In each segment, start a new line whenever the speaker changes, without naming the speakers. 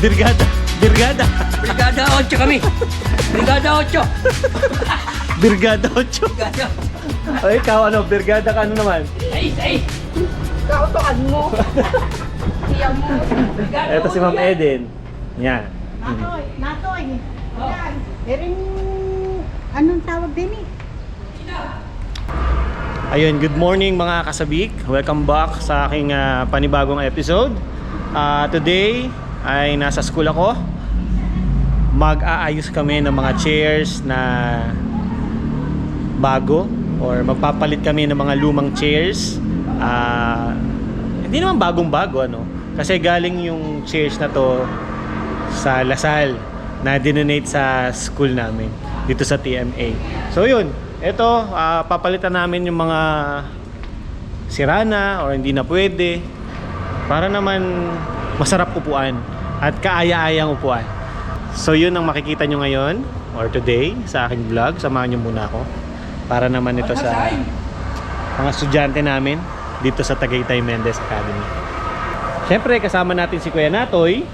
Birgada. Birgada.
Brigada 8 kami. Brigada 8.
Birgada 8.
Brigada.
O ikaw ano, Birgada ka ano naman?
Ay.
Kautukan mo. Siya mo.
Ito si Ma'am Eden. Yan.
Natoy. Yan. Erin, anong tawag din eh?
Ayun, good morning mga kasabik. Welcome back sa aking panibagong episode. Today ay nasa school ako. Mag-aayos kami ng mga chairs na bago or magpapalit kami ng mga lumang chairs. Hindi naman bagong-bago ano. Kasi galing yung chairs na to sa Lasal na dinonate sa school namin dito sa TMA. So yun, ito papalitan namin yung mga sira na or hindi na pwede para naman masarap upuan at kaaya-ayang upuan. So yun ang makikita nyo ngayon or today sa aking vlog. Samahan nyo muna ako para naman ito sa mga estudyante namin dito sa Tagaytay Mendez Academy. Siyempre kasama natin si Kuya Natoy,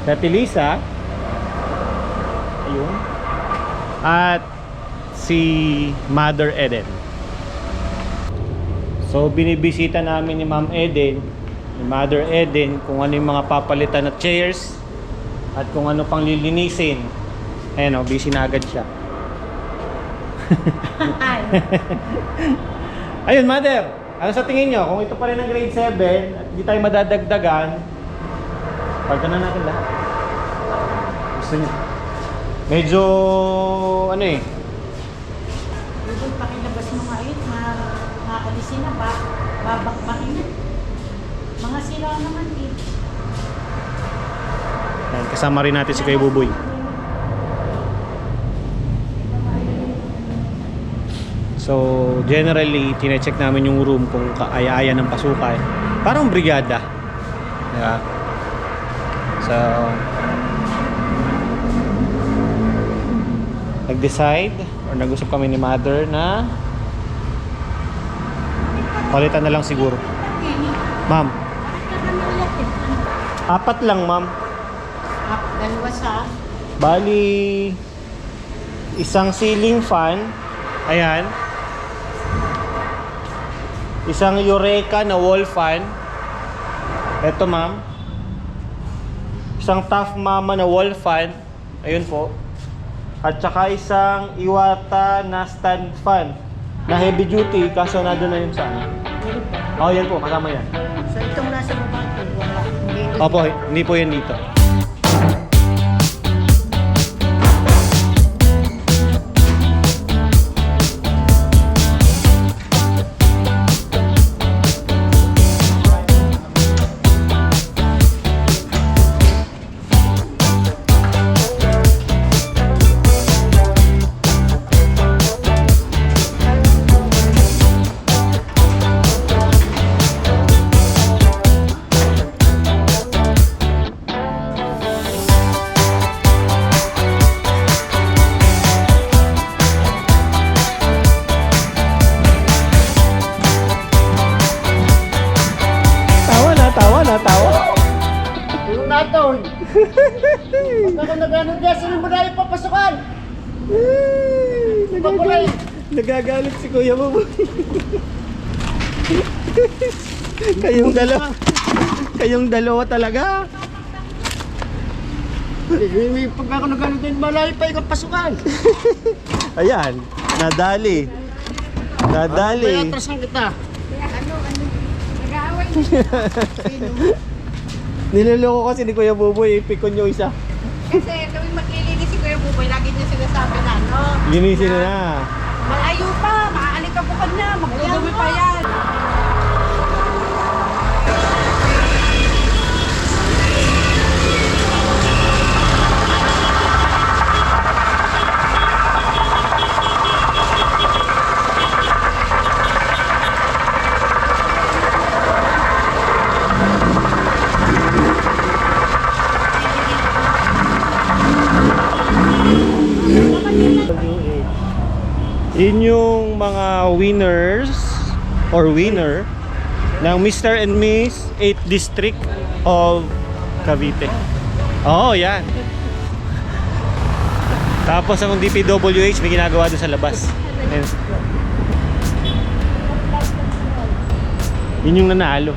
Tati Lisa, ayun, at si Mother Eden. So binibisita namin ni Ma'am Eden, ni Mother Eden, kung ano yung mga papalitan na chairs at kung ano pang lilinisin. Ayan o, busy na agad siya. Ayun, Mother, ano sa tingin nyo? Kung ito pa rin ang grade 7 at hindi tayo madadagdagan, pagka na natin lahat. Gusto nyo? Medyo ano eh,
Yung pakilabas mo nga yun, makakalisin na ba? Babakbakin na. Mga sila naman eh.
ayan, kasama rin natin si Kuya Buboy. So generally, tine-check namin yung room kung kaaya-aya ng pasukan. Parang brigada. Diba? So nag-decide or nag-usap kami ni Mother na palitan na lang siguro. Ma'am, 4 lang ma'am.
Dalawa sa
Bali, isang ceiling fan. Ayan. Isang Eureka na wall fan. Ito ma'am. Isang Tough Mama na wall fan. Ayun po. At saka isang Iwata na stand fan na heavy duty, kaso nandun na yun sa ano. Oh, yan po, kasama yan.
So itong nasa baba ko, wala. Hindi.
Opo, hindi po yan dito. Tawa.
Yung natoy. Pag ako nag-ano dyan, sino mo na ipapasukan?
Nagagalit si Kuya Buboy. Kayong dalawa talaga.
Pag ako nag-ano dyan, malayo pa yung pasukan.
Ayan, nadali.
Kaya atrasan kita.
Niloloko kasi ni Kuya Buboy, ipikon yung isa.
Kasi tuwing maglilinis si Kuya Buboy, lagi niya sinasabi na, no?
Linisin na.
Malayo pa, maaalikabukan na, magdudumi pa yan.
Yun yung mga winners or winner ng Mr. and Miss 8th District of Cavite. Oo, yan. Tapos ang DPWH may ginagawa doon sa labas. Ayan. Yun yung nanalo.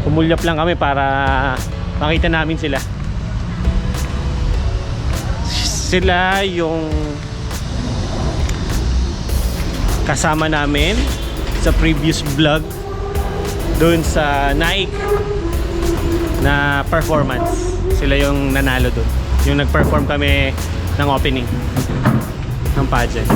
Kumulyap lang kami para makita namin sila. Sila yung kasama namin sa previous vlog doon sa Nike na performance. Sila yung nanalo doon. Yung nag-perform kami ng opening ng pageant.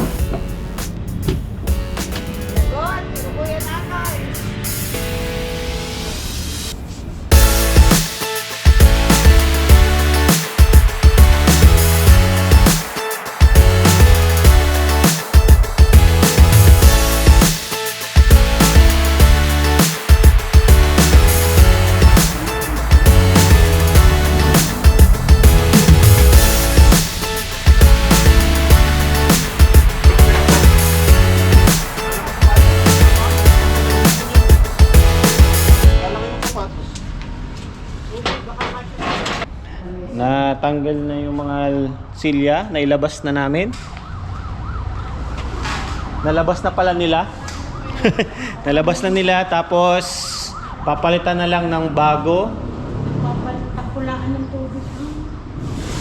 Natanggal na yung mga silya, nailabas na namin. Nalabas na pala nila. Nalabas na nila, tapos papalitan na lang ng bago.
Tapulaan ng tubig.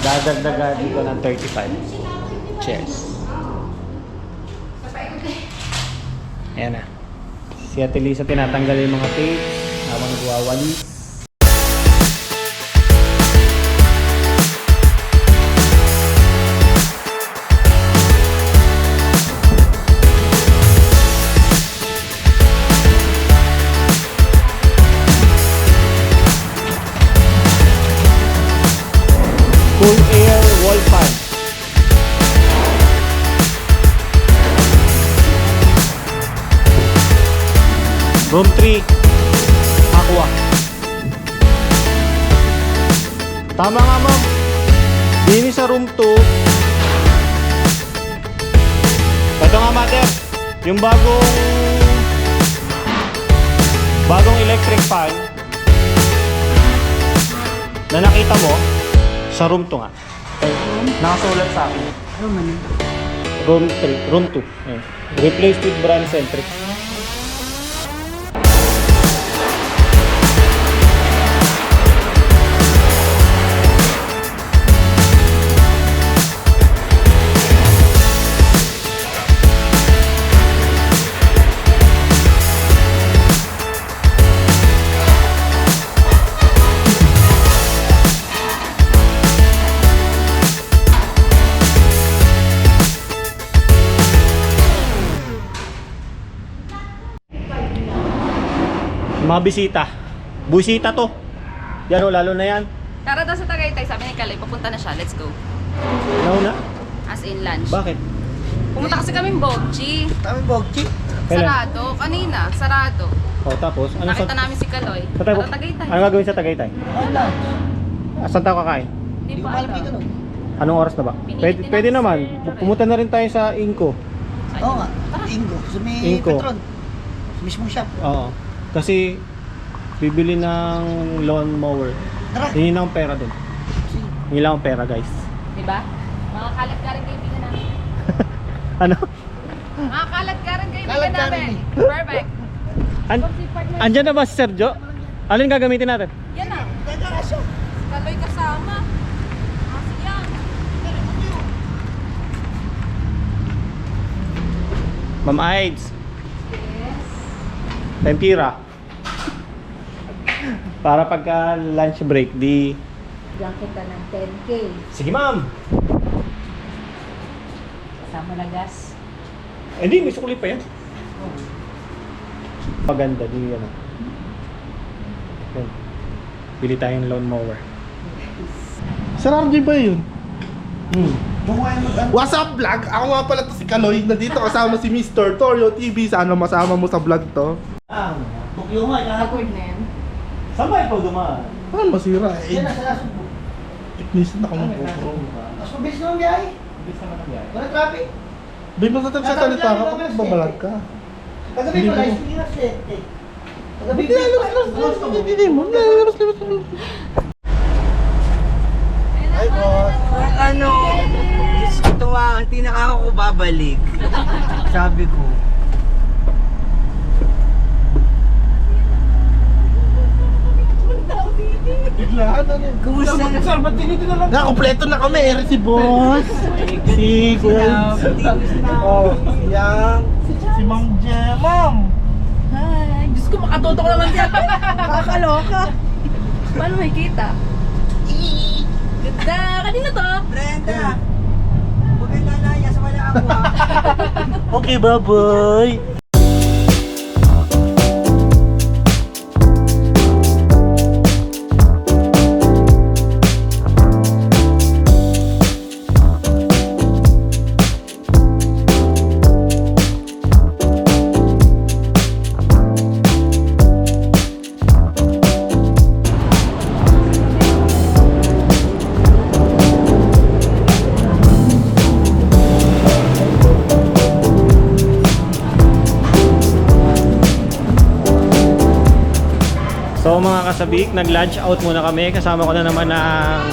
Dadagdagan dito ng 35. Cheers. Ayan na. Si Ate Lisa tinatanggal yung mga tapes habang nagwawalis. Cool air wall fan. Room 3 Aqua. Tama nga, ma'am. Dini sa room 2. Ito nga, mother. Yung bagong electric fan na nakita mo sa room 2 nga. Nakasulat sa akin. Room 3, room 2. Ayan. Replaced with brand centric. Mga bisita. Busita to. Yan o, lalo na yan.
Tara daw sa Tagaytay, sabi ni Kaloy, papunta na siya, let's go.
Nauna?
As in lunch.
Bakit?
Pumunta kasi kaming Bogchi.
Kami Bogchi.
Kailan?
Sarado, kanina, sarado.
O, tapos? Ano
Nakita namin si Kaloy.
Sa
Tara Tagaytay.
Ano gagawin sa Tagaytay?
Wala.
Saan tayo kakain?
Hindi
Hindi ko
pa
alam dito
alam.
nun.
Anong oras na ba?
Pinilit
Pwede
din
naman.
namin si Loren.
Pumunta na rin tayo sa Inco.
Oo nga. Ingo. Sa may
Ingo.
Petron. Sa mismong shop.
Oo. Kasi bibili ng lawn mower.
Tara.
Hindi na akong pera dun. Hindi lang akong pera, guys.
Diba? Mga kalat-karing kaibigan namin.
Ano?
Mga kalat-karing kaibigan
Kalat-karing
namin. Perfect.
Andyan na ba si Sergio? Alin gagamitin natin?
Yan na.
Gagakasya.
Kaloy kasama. Kasi yan.
Ma'am Aids. Tempira. Para pagka lunch break, di...
Diyan kita ng 10K.
Sige, ma'am!
Kasama na gas.
Hindi, may sukli pa yan. Paganda, di yan. Yan. Bili tayong lawn mower.
Sir RJ ba yun?
What's
What's up vlog? Ako nga pala to si Kaloy. Nandito kasama si Mr. Torio TV. Sana masama mo sa vlog to.
Bukyo mo.
Awkward na yan.
Saan ba ikaw dumaan?
Ano masira eh.
Yan na sa lasong.
Minsan ako magpupro.
Mas mabilis naman biyahe.
Bilis naman ang biyahe.
Wala traffic.
Bay, matatag sa talita ka kapag babalag ka.
Kagabi
Hindi
ko
mo.
live. Hindi na set eh. Ay, boss.
Ano, Diyos ko tuwa, hindi na ako babalik. Sabi ko. Kumusta na?
Na, kompleto na kami. Eri si boss. Si Gwen. Oh, yan. Si Ma'am Jemam.
Hi. Diyos ko, makatutok naman siya. Kakaloka. Paano may kita? Ganda. Kanina to?
Brenda, huwag kang lalayas, wala ako ah.
Okay, bye-bye.
So mga kasabik, nag-lunch out muna kami. Kasama ko na naman ang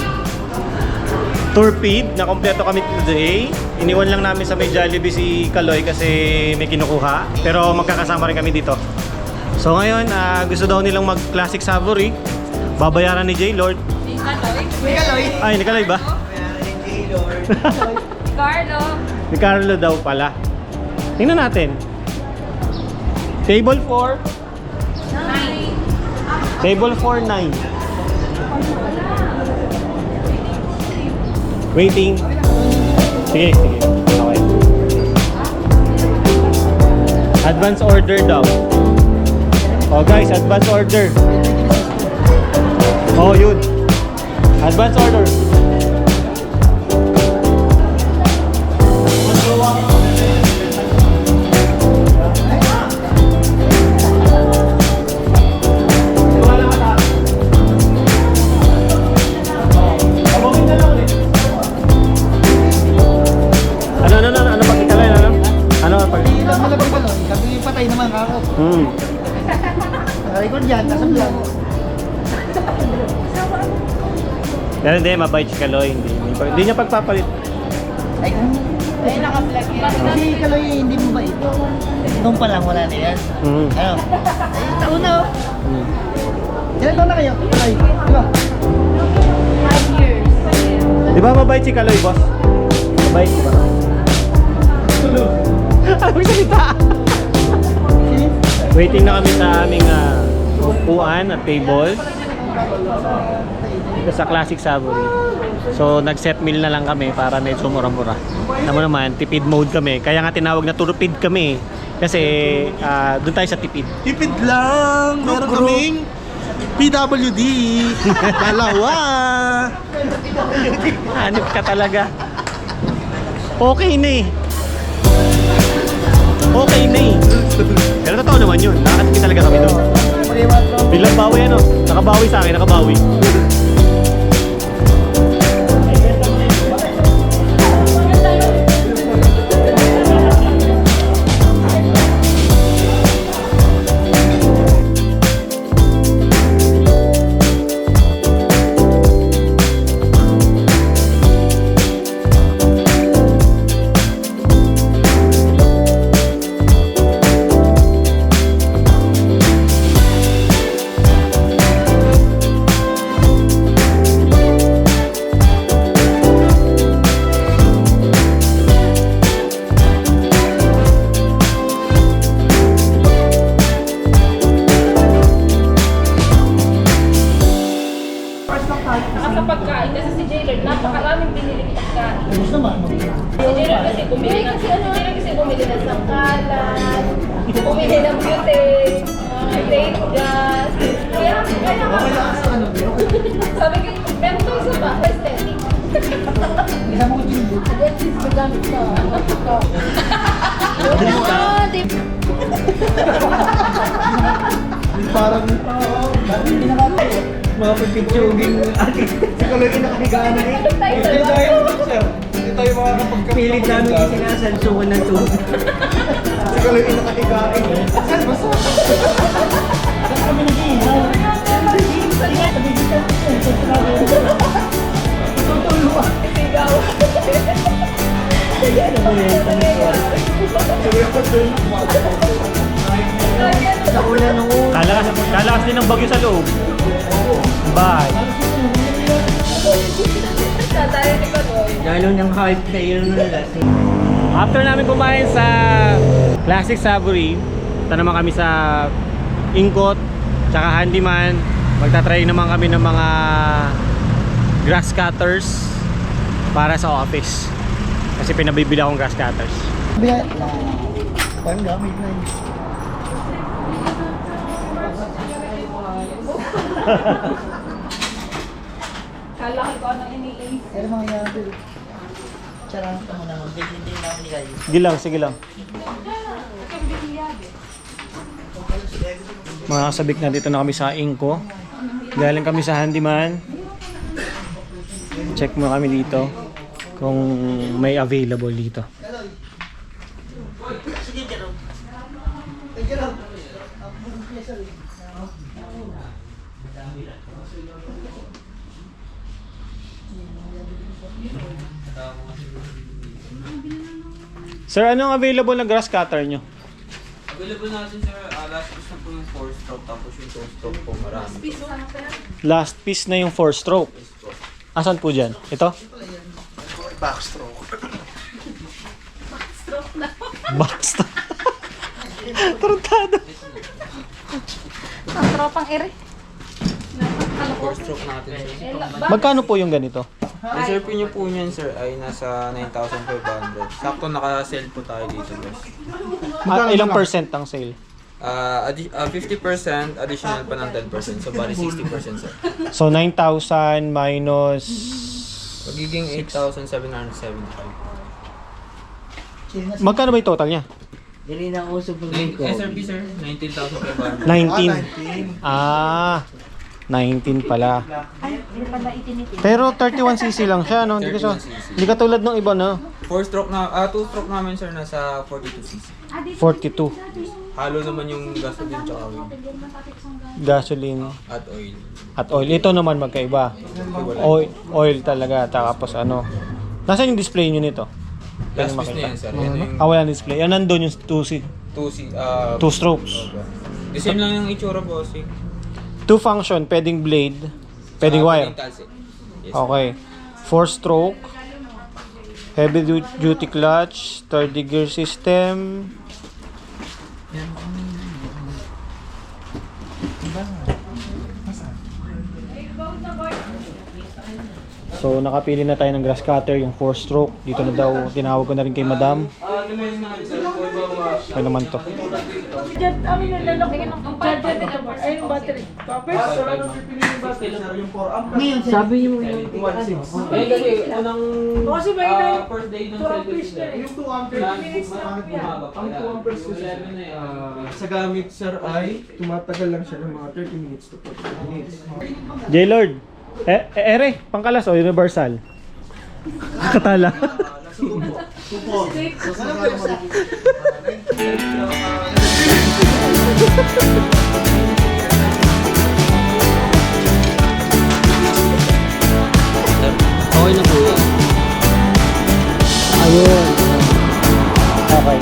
Torpid na kompleto kami today. Iniwan lang namin sa may Jollibee si Kaloy kasi may kinukuha. Pero magkakasama rin kami dito. So ngayon, gusto daw nilang mag-classic savory. Babayaran ni J-Lord. Ay, ni Kaloy ba?
Carlo.
Ni Carlo daw pala. Tingnan natin. Table 4. Table 4, 9. Waiting. Sige, sige. Okay. Advance order daw. Oh guys, advance order. Oh yun. Advance order.
Record yan, nasa vlog.
Pero hindi, mabait si Kaloy. Hindi niya pagpapalit.
Ay, kung...
Ay, naka-flag yan.
Kasi Kaloy, hindi mo ba ito? Noong pa lang, wala na yan.
Mm.
Ano? Ay, taon na oh. Ilan taon na kayo? Ay, di ba?
5 years.
Di ba mabait si Kaloy, boss? Mabait, di ba? Ano salita? Waiting na kami sa aming upuan at tables. Dito sa Classic Savory. So nag-set meal na lang kami para medyo mura-mura. Alam mo naman, tipid mode kami. Kaya nga tinawag na turpid kami. Kasi doon tayo sa tipid.
Tipid lang. Meron kaming PWD. Dalawa.
Hanip ka talaga. Okay na eh. Okay na eh. Pero totoo naman yun. Nakakatipid talaga kami doon. Bilang bawi ano. Nakabawi sa akin, nakabawi.
Sa pagkain, kasi si Jaylord, napakaraming biniling pagkain.
Gusto naman.
Si Jaylord kasi bumili ng sangkalan, bumili ng butane, plate gas. Kaya sabi ko, meron ko isa ba? Aesthetic.
Isa mo ko tinibot.
At least magamit na.
Parang
Mga pagpitsuging ating si Kaloy kinakahigaan na rin.
hindi tayo sir. Hindi tayo makakapagkapit.
Pilit namin yung sinasansukan ng tubig.
Si Kaloy kinakahigaan. Saan ba sa?
kami nag-iihaw. Sige, tabigitan ko siya. Tutulungan.
Sigaw.
Kalakas din ng bagyo sa loob. Bye.
Tatay ni Kodoy.
Lalo ng hype na yun na lasing.
After namin kumain sa Classic Savory, ito naman kami sa Ingkot, tsaka Handyman. Magta-try naman kami ng mga grass cutters para sa office. Kasi pinabibili akong grass cutters.
Biya. Parang gamit na yun.
Kala ko anong iniis.
Pero mga yan, charang ka muna. Hindi na ako nilay.
Sige lang. Mga kasabik na dito na kami sa Inko. Galing kami sa Handyman. Check mo kami dito kung may available dito.
Sige, Jerome. Hey, Jerome.
Sir, anong available na grass cutter nyo?
Available natin sir, last piece na po yung 4-stroke tapos yung 2-stroke po marami.
Last piece na yung 4-stroke. Asan po dyan? Ito?
Backstroke.
Backstroke. Tarantado.
Ang tropang ere.
4-stroke natin sir.
Magkano po yung ganito?
Yung SRP nyo po niyan sir ay nasa 9,500. Sakto naka-sale po tayo dito guys.
Ilang percent ang sale?
50% additional pa ng 10%. So bali 60% sir.
So 9,000 minus...
Magiging 8,775.
Magkano ba yung total niya?
Dili na uso pag
SRP sir, 19,500.
19. Ah, 19 pala. Pero 31cc lang siya, no? Hindi ka,
31cc.
hindi katulad ng iba, no?
4-stroke na, 2-stroke namin sir nasa 42cc.
42.
Halo naman yung gasoline tsaka
Gasoline
at oil.
at oil. Ito naman magkaiba. Oil talaga. Tapos ano. Nasaan yung display nyo nito?
Last piece na yan sir. Yan yung
Wala display. Yan, nandun yung 2 strokes.
The same lang yung itsura bossing.
2 function, pwedeng blade, pwedeng wire.
Yes,
Okay. 4 stroke. Heavy duty clutch, third gear system. So nakapili na tayo ng grass cutter, yung 4 stroke. Dito na daw, tinawag ko na rin kay madam. Ano naman to?
Diyan, amin na lalaki ng charger nito. Ay, yung battery.
Sabi niyo yung
kasi unang
Kasi may na
first day ng
2 amperes na eh.
Yung 2 amperes, ang 2 amperes kasi sa gamit sir ay tumatagal lang siya ng mga 30 minutes to 40 minutes.
J-Lord, ere, pangkalas o universal? Katala.
Okay na po yan.
Ayun. Okay.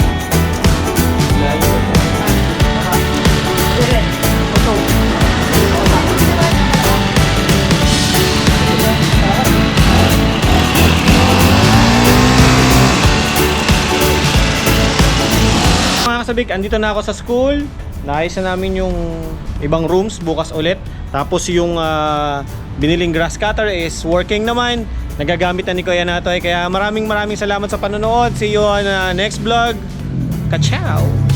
Mga kasabik, andito na ako sa school. Naayos na namin yung ibang rooms bukas ulit. Tapos yung biniling grass cutter is working naman. Nagagamit na ni Kuya Natoy. Kaya maraming salamat sa panonood. See you on next vlog. Ka-ciao!